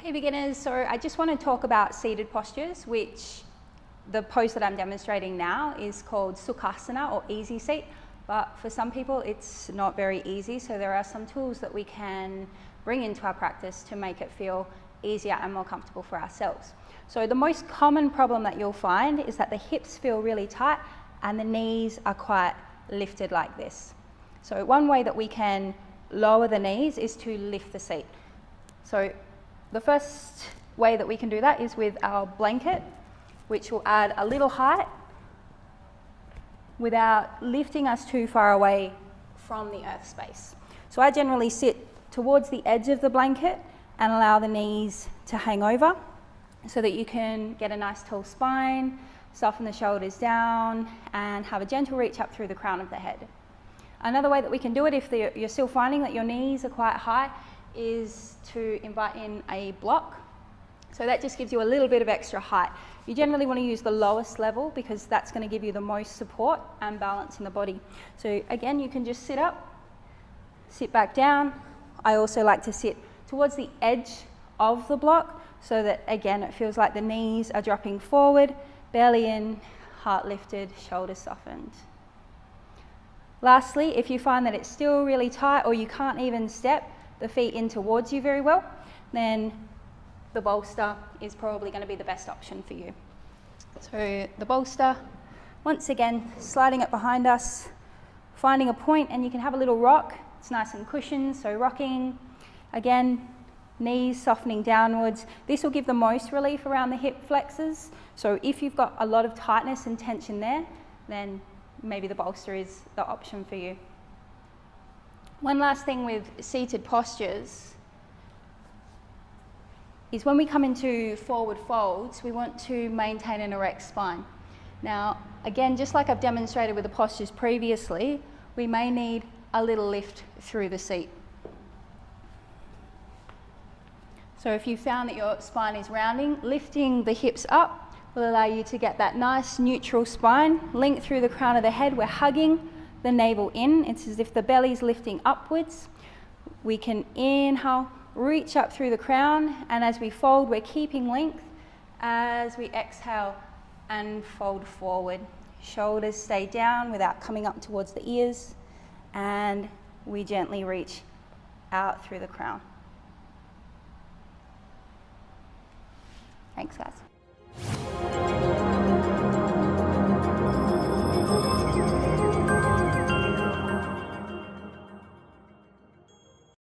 Hey beginners, so I just want to talk about seated postures, which the pose that I'm demonstrating now is called Sukhasana or easy seat, but for some people it's not very easy, so there are some tools that we can bring into our practice to make it feel easier and more comfortable for ourselves. So the most common problem that you'll find is that the hips feel really tight and the knees are quite lifted like this. So one way that we can lower the knees is to lift the seat. So the first way that we can do that is with our blanket, which will add a little height without lifting us too far away from the earth space. So I generally sit towards the edge of the blanket and allow the knees to hang over so that you can get a nice tall spine, soften the shoulders down and have a gentle reach up through the crown of the head. Another way that we can do it if you're still finding that your knees are quite high is to invite in a block. So that just gives you a little bit of extra height. You generally want to use the lowest level because that's going to give you the most support and balance in the body. So again, you can just sit up, sit back down. I also like to sit towards the edge of the block so that again it feels like the knees are dropping forward, belly in, heart lifted, shoulders softened. Lastly, if you find that it's still really tight or you can't even step the feet in towards you very well, then the bolster is probably going to be the best option for you. So the bolster, once again, sliding it behind us, finding a point, and you can have a little rock. It's nice and cushioned, so rocking. Again, knees softening downwards. This will give the most relief around the hip flexors. So if you've got a lot of tightness and tension there, then maybe the bolster is the option for you. One last thing with seated postures is when we come into forward folds, we want to maintain an erect spine. Now, again, just like I've demonstrated with the postures previously, we may need a little lift through the seat. So if you found that your spine is rounding, lifting the hips up will allow you to get that nice neutral spine, link through the crown of the head. We're hugging the navel in. It's as if the belly's lifting upwards. We can inhale, reach up through the crown, and as we fold, we're keeping length as we exhale and fold forward. Shoulders stay down without coming up towards the ears, and we gently reach out through the crown. Thanks, guys.